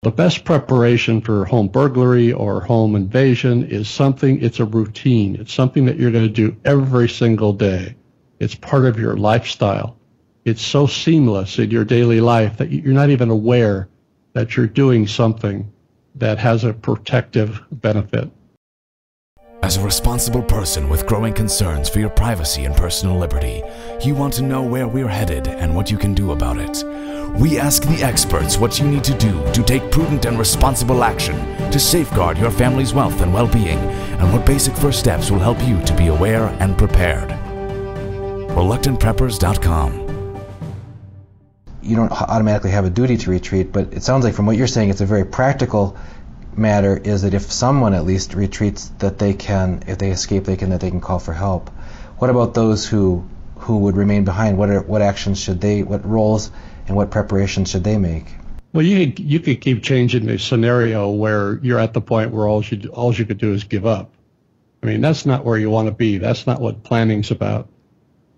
The best preparation for home burglary or home invasion is it's a routine. It's something that you're going to do every single day. It's part of your lifestyle. It's so seamless in your daily life that you're not even aware that you're doing something that has a protective benefit. As a responsible person with growing concerns for your privacy and personal liberty, you want to know where we're headed and what you can do about it. We ask the experts what you need to do to take prudent and responsible action to safeguard your family's wealth and well-being, and what basic first steps will help you to be aware and prepared. ReluctantPreppers.com. You don't automatically have a duty to retreat, but it sounds like from what you're saying, it's a very practical matter, is that if someone at least retreats, that they can, if they escape, that they can call for help. What about those who would remain behind? What actions should they, what roles and what preparations should they make? Well, you could keep changing the scenario where you're at the point where all you could do is give up. I mean, that's not where you want to be. That's not what planning's about.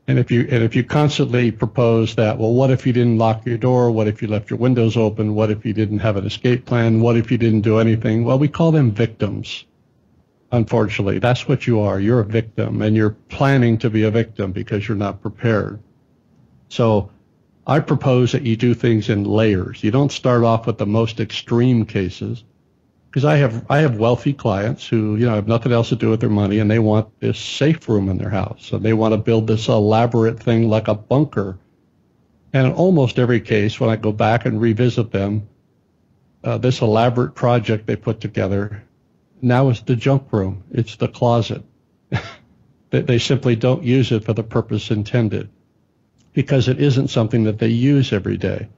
And if you constantly propose that, well, what if you didn't lock your door? What if you left your windows open? What if you didn't have an escape plan? What if you didn't do anything? Well, we call them victims. Unfortunately, that's what you are. You're a victim, and you're planning to be a victim because you're not prepared. So I propose that you do things in layers. You don't start off with the most extreme cases, because I have wealthy clients who, have nothing else to do with their money, and they want this safe room in their house. So they want to build this elaborate thing like a bunker. And in almost every case, when I go back and revisit them, this elaborate project they put together now is the junk room. It's the closet. They simply don't use it for the purpose intended, because it isn't something that they use every day.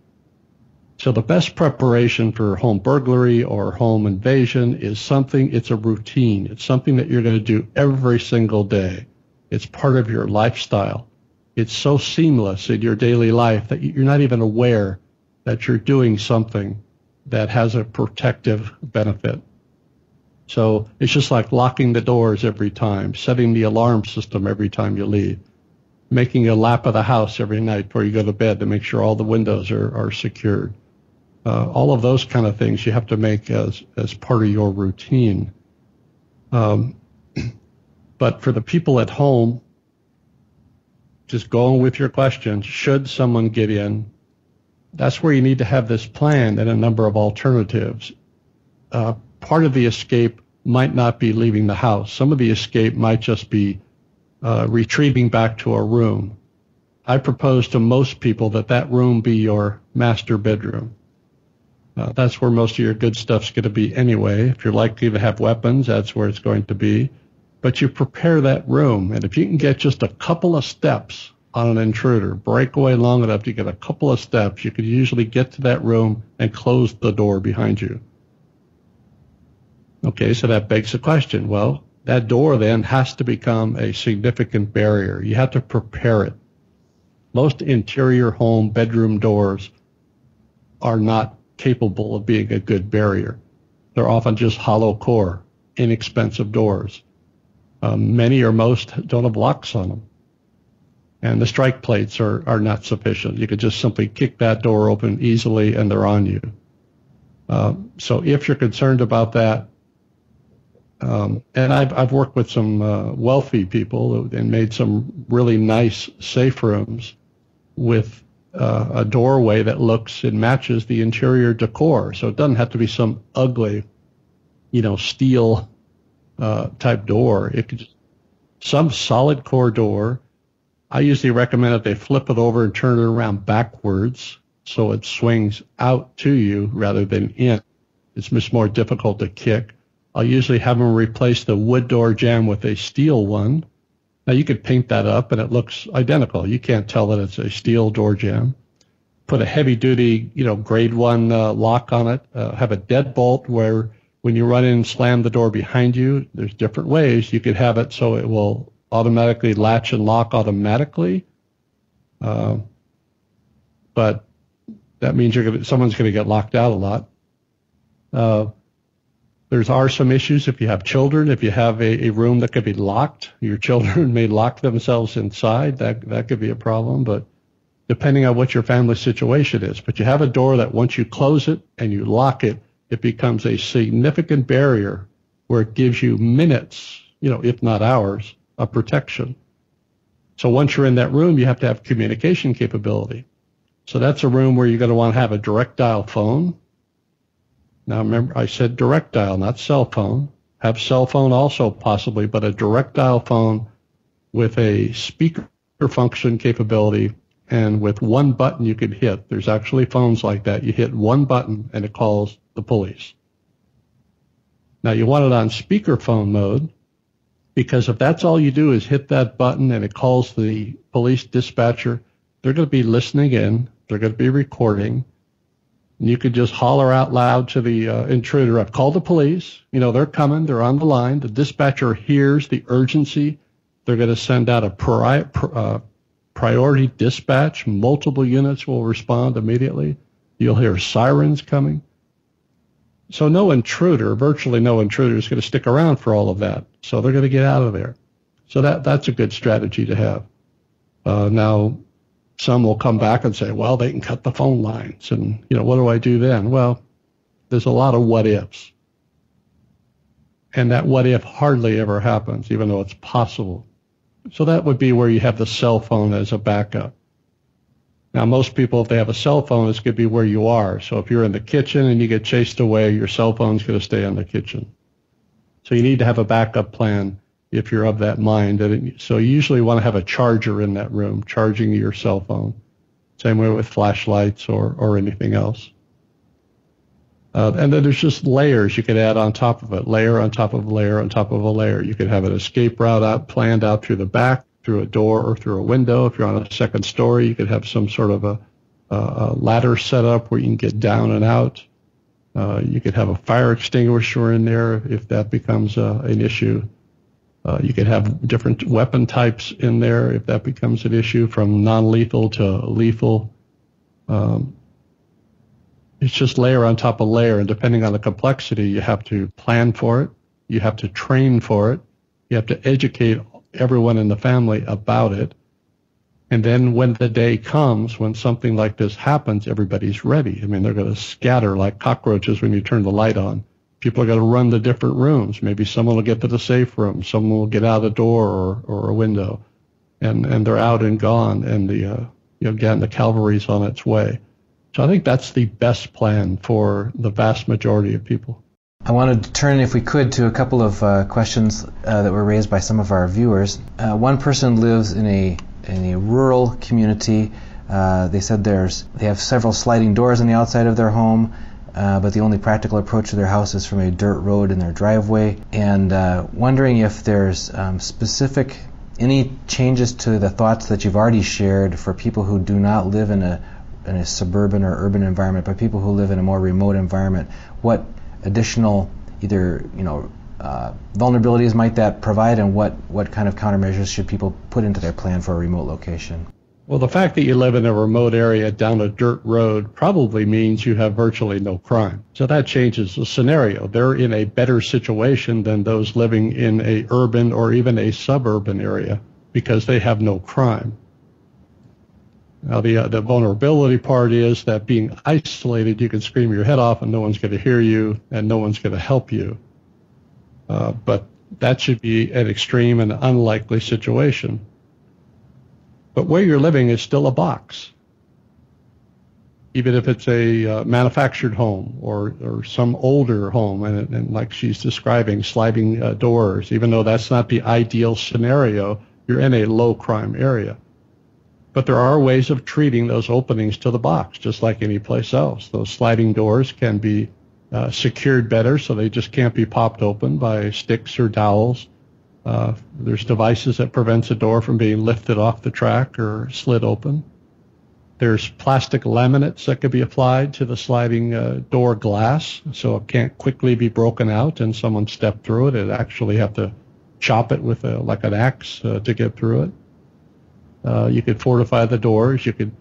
So the best preparation for home burglary or home invasion is it's a routine. It's something that you're going to do every single day. It's part of your lifestyle. It's so seamless in your daily life that you're not even aware that you're doing something that has a protective benefit. So it's just like locking the doors every time, setting the alarm system every time you leave, making a lap of the house every night before you go to bed to make sure all the windows are secured. All of those kind of things you have to make as part of your routine. But for the people at home, just going with your question, should someone get in, that's where you need to have this plan and a number of alternatives. Part of the escape might not be leaving the house. Some of the escape might just be retreating back to a room. I propose to most people that room be your master bedroom. That's where most of your good stuff's going to be anyway. If you're likely to have weapons, that's where it's going to be. But you prepare that room, and if you can get just a couple of steps on an intruder, break away long enough to get a couple of steps, you could usually get to that room and close the door behind you. Okay, so that begs the question. Well, that door then has to become a significant barrier. You have to prepare it. Most interior home bedroom doors are not capable of being a good barrier. They're often just hollow core, inexpensive doors. Many or most don't have locks on them. And the strike plates are not sufficient. You could just simply kick that door open easily and they're on you. So if you're concerned about that, and I've worked with some wealthy people and made some really nice safe rooms with a doorway that looks and matches the interior decor. So it doesn't have to be some ugly, steel type door. It could just some solid core door. I usually recommend that they flip it over and turn it around backwards so it swings out to you rather than in. It's much more difficult to kick. I'll usually have them replace the wood door jamb with a steel one. Now, you could paint that up, and it looks identical. You can't tell that it's a steel door jamb. Put a heavy-duty, grade 1 lock on it. Have a deadbolt where when you run in and slam the door behind you, there's different ways. You could have it so it will automatically latch and lock automatically. But that means someone's going to get locked out a lot. There are some issues if you have children. If you have a room that could be locked, your children may lock themselves inside. That could be a problem, but depending on what your family situation is. But you have a door that once you close it and you lock it, it becomes a significant barrier where it gives you minutes, if not hours, of protection. So once you're in that room, you have to have communication capability. So that's a room where you're going to want to have a direct dial phone. Now remember, I said direct dial, not cell phone. Have cell phone also possibly, but a direct dial phone with a speaker function capability and with one button you could hit. There's actually phones like that. You hit one button and it calls the police. Now you want it on speakerphone mode, because if that's all you do is hit that button and it calls the police dispatcher, they're going to be listening in, they're going to be recording, and you could just holler out loud to the intruder, I've called the police, they're coming, they're on the line, the dispatcher hears the urgency, they're going to send out a priority dispatch, multiple units will respond immediately, you'll hear sirens coming. So no intruder, virtually no intruder, is going to stick around for all of that. So they're going to get out of there. So that's a good strategy to have. Now, some will come back and say, well, they can cut the phone lines. And, what do I do then? Well, there's a lot of what ifs. And that what if hardly ever happens, even though it's possible. So that would be where you have the cell phone as a backup. Now, most people, if they have a cell phone, it's going to be where you are. So if you're in the kitchen and you get chased away, your cell phone's going to stay in the kitchen. So you need to have a backup plan if you're of that mind. So you usually want to have a charger in that room, charging your cell phone. Same way with flashlights or anything else. And then there's just layers you could add on top of it, layer on top of a layer on top of a layer. You could have an escape route planned out through the back, through a door or through a window. If you're on a second story, you could have some sort of a ladder set up where you can get down and out. You could have a fire extinguisher in there if that becomes an issue. You could have different weapon types in there if that becomes an issue, from non-lethal to lethal. It's just layer on top of layer, and depending on the complexity, you have to plan for it. You have to train for it. You have to educate everyone in the family about it. And then when the day comes, when something like this happens, everybody's ready. I mean, they're going to scatter like cockroaches when you turn the light on. People are going to run to different rooms. Maybe someone will get to the safe room. Someone will get out a door or a window. And they're out and gone. And again, the cavalry's on its way. So I think that's the best plan for the vast majority of people. I wanted to turn, if we could, to a couple of questions that were raised by some of our viewers. One person lives in a rural community. They said they have several sliding doors on the outside of their home, but the only practical approach to their house is from a dirt road in their driveway. And wondering if there's any changes to the thoughts that you've already shared for people who do not live in a suburban or urban environment, but people who live in a more remote environment. What additional vulnerabilities might that provide, and what kind of countermeasures should people put into their plan for a remote location? Well, the fact that you live in a remote area down a dirt road probably means you have virtually no crime. So that changes the scenario. They're in a better situation than those living in a urban or even a suburban area because they have no crime. Now, the vulnerability part is that being isolated, you can scream your head off and no one's going to hear you and no one's going to help you. But that should be an extreme and unlikely situation. But where you're living is still a box. Even if it's a manufactured home or some older home, and like she's describing, sliding doors, even though that's not the ideal scenario, you're in a low crime area. But there are ways of treating those openings to the box, just like any place else. Those sliding doors can be secured better, so they just can't be popped open by sticks or dowels. There's devices that prevents a door from being lifted off the track or slid open. There's plastic laminates that could be applied to the sliding door glass, so it can't quickly be broken out and someone step through it. It'd actually have to chop it with like an axe to get through it. You could fortify the doors. You could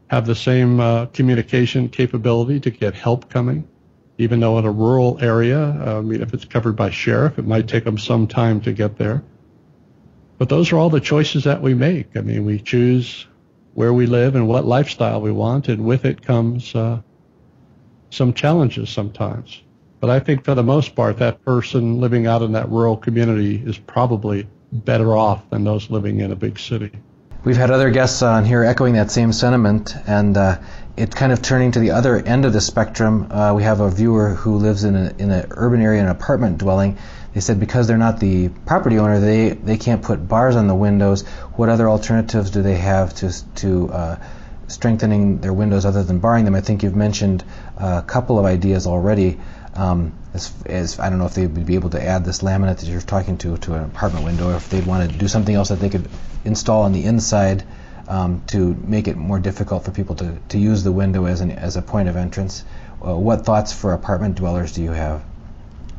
have the same communication capability to get help coming. Even though in a rural area, if it's covered by sheriff, it might take them some time to get there. But those are all the choices that we make. We choose where we live and what lifestyle we want, and with it comes some challenges sometimes. But I think for the most part, that person living out in that rural community is probably better off than those living in a big city. We've had other guests on here echoing that same sentiment, and it's kind of turning to the other end of the spectrum. We have a viewer who lives in an urban area, an apartment dwelling. They said because they're not the property owner, they can't put bars on the windows. What other alternatives do they have to strengthening their windows other than barring them? I think you've mentioned a couple of ideas already. As I don't know if they would be able to add this laminate that you're talking to an apartment window, or if they'd want to do something else that they could install on the inside to make it more difficult for people to use the window as a point of entrance. What thoughts for apartment dwellers do you have?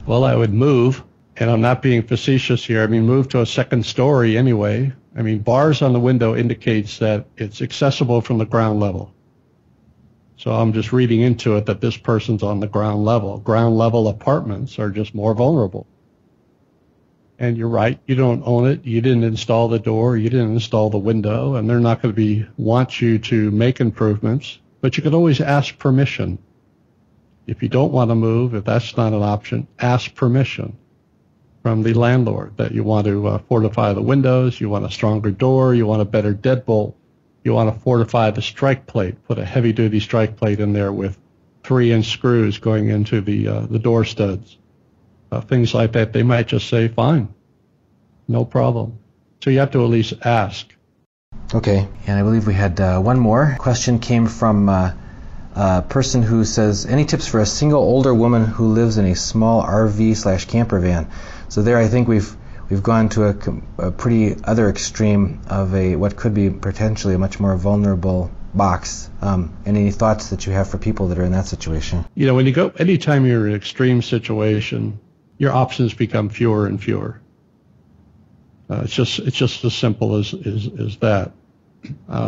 Well, I would move, and I'm not being facetious here. I mean, move to a second story anyway. I mean, bars on the window indicates that it's accessible from the ground level. So I'm just reading into it that this person's on the ground level. Ground level apartments are just more vulnerable. And you're right, you don't own it, you didn't install the door, you didn't install the window, and they're not going to want you to make improvements, but you can always ask permission. If you don't want to move, if that's not an option, ask permission from the landlord that you want to fortify the windows, you want a stronger door, you want a better deadbolt, you want to fortify the strike plate, put a heavy-duty strike plate in there with 3-inch screws going into the door studs. Things like that, they might just say, fine, no problem. So you have to at least ask. Okay, and I believe we had one more question came from a person who says, any tips for a single older woman who lives in a small RV/camper van? So there I think we've gone to a pretty other extreme of what could be potentially a much more vulnerable box. Any thoughts that you have for people that are in that situation? You know, anytime you're in an extreme situation, your options become fewer and fewer. It's just as simple as that.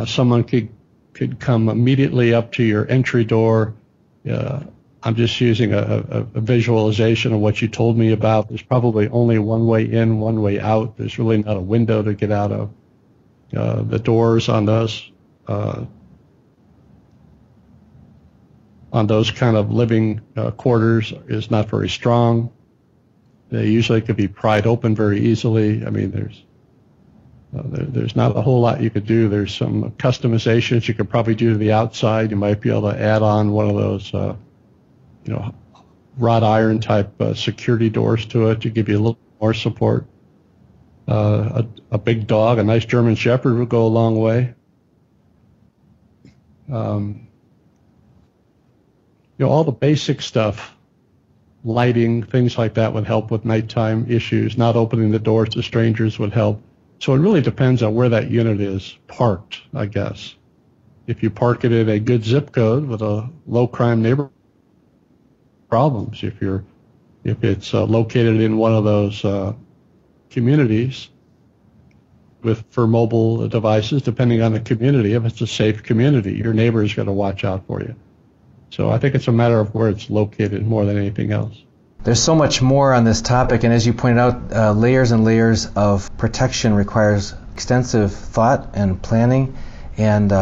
Someone could come immediately up to your entry door. I'm just using a visualization of what you told me about. There's probably only one way in, one way out. There's really not a window to get out of. The doors on those kind of living quarters is not very strong. They usually could be pried open very easily. I mean, there's not a whole lot you could do. There's some customizations you could probably do to the outside. You might be able to add on one of those, wrought iron type security doors to it to give you a little more support. A big dog, a nice German Shepherd, would go a long way. All the basic stuff. Lighting, things like that would help with nighttime issues. Not opening the doors to strangers would help. So it really depends on where that unit is parked, I guess. If you park it in a good zip code with a low crime neighborhood, problems. If it's located in one of those communities for mobile devices, depending on the community, if it's a safe community, your neighbor is going to watch out for you. So I think it's a matter of where it's located more than anything else. There's so much more on this topic, and as you pointed out, layers and layers of protection requires extensive thought and planning, and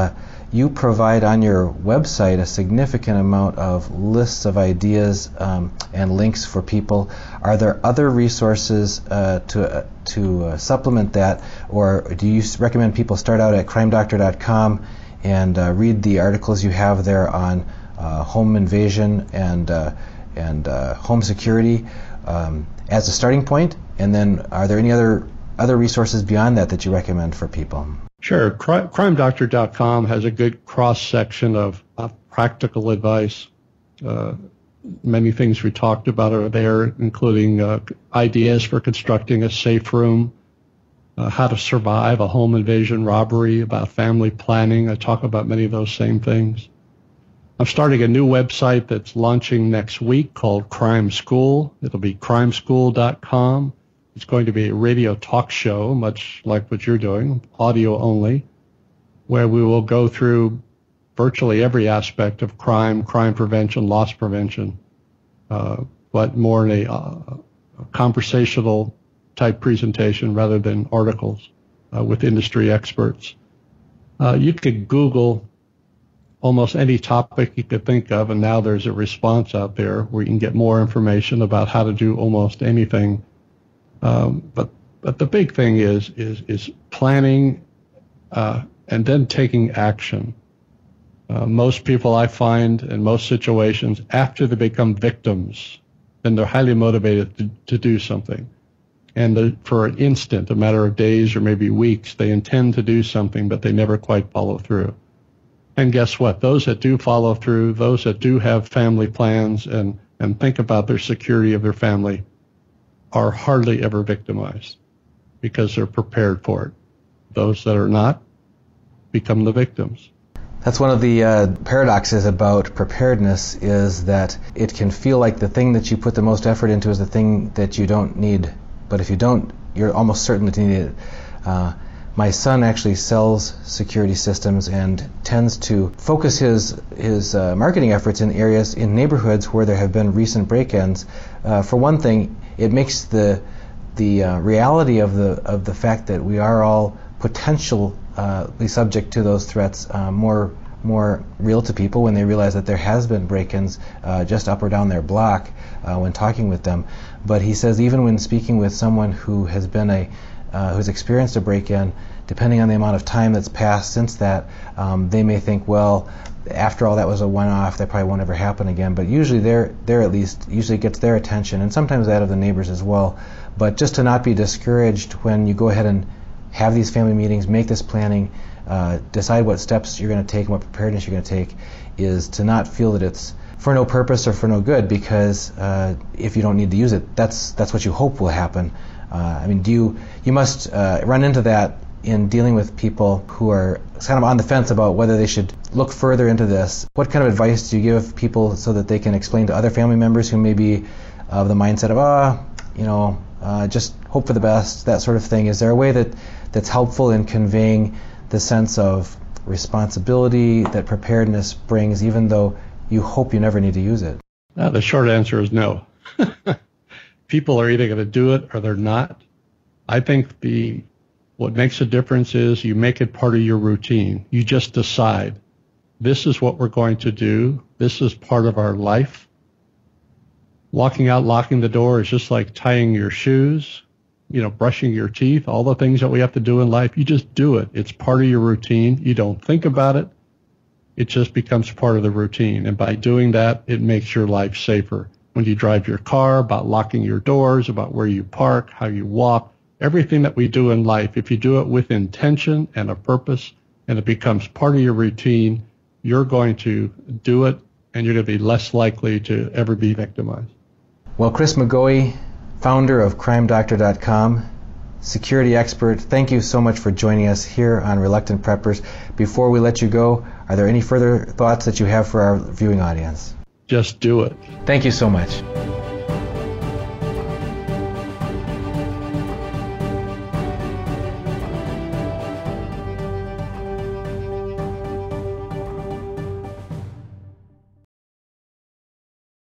you provide on your website a significant amount of lists of ideas and links for people. Are there other resources to supplement that, or do you recommend people start out at crimedoctor.com and read the articles you have there on home invasion and home security as a starting point? And then are there any other resources beyond that you recommend for people? Sure. CrimeDoctor.com has a good cross-section of practical advice. Many things we talked about are there, including ideas for constructing a safe room, how to survive a home invasion robbery, about family planning. I talk about many of those same things. I'm starting a new website that's launching next week called Crime School. It'll be crimeschool.com. It's going to be a radio talk show, much like what you're doing, audio only, where we will go through virtually every aspect of crime prevention, loss prevention, but more in a conversational type presentation rather than articles with industry experts. You could Google almost any topic you could think of, and now there's a response out there where you can get more information about how to do almost anything. But the big thing is planning and then taking action. Most people I find in most situations, after they become victims, then they're highly motivated to do something. And for an instant, a matter of days or maybe weeks, they intend to do something, but they never quite follow through. And guess what? Those that do follow through, those that do have family plans and think about their security of their family are hardly ever victimized because they're prepared for it. Those that are not become the victims. That's one of the paradoxes about preparedness, is that it can feel like the thing that you put the most effort into is the thing that you don't need. But if you don't, you're almost certain to need it. My son actually sells security systems and tends to focus his marketing efforts in areas, in neighborhoods where there have been recent break-ins. For one thing, it makes the reality of the fact that we are all potentially subject to those threats more real to people when they realize that there has been break-ins just up or down their block when talking with them. But he says even when speaking with someone who has been who's experienced a break-in, depending on the amount of time that's passed since that, they may think, well, after all that was a one-off, that probably won't ever happen again. But usually they're at least usually gets their attention, and sometimes that of the neighbors as well. But just to not be discouraged when you go ahead and have these family meetings, make this planning, decide what steps you're going to take and what preparedness you're going to take, is to not feel that it's for no purpose or for no good, because if you don't need to use it, that's what you hope will happen. I mean, you must run into that in dealing with people who are kind of on the fence about whether they should look further into this. What kind of advice do you give people so that they can explain to other family members who may be of the mindset of, just hope for the best, that sort of thing? Is there a way that's helpful in conveying the sense of responsibility that preparedness brings, even though you hope you never need to use it? The short answer is no. People are either going to do it or they're not. I think what makes a difference is you make it part of your routine. You just decide, this is what we're going to do. This is part of our life. Walking out, locking the door is just like tying your shoes, brushing your teeth, all the things that we have to do in life. You just do it. It's part of your routine. You don't think about it. It just becomes part of the routine. And by doing that, it makes your life safer. When you drive your car, about locking your doors, about where you park, how you walk, everything that we do in life, if you do it with intention and a purpose, and it becomes part of your routine, you're going to do it, and you're going to be less likely to ever be victimized. Well, Chris McGoey, founder of CrimeDoctor.com, security expert, thank you so much for joining us here on Reluctant Preppers. Before we let you go, are there any further thoughts that you have for our viewing audience? Just do it. Thank you so much.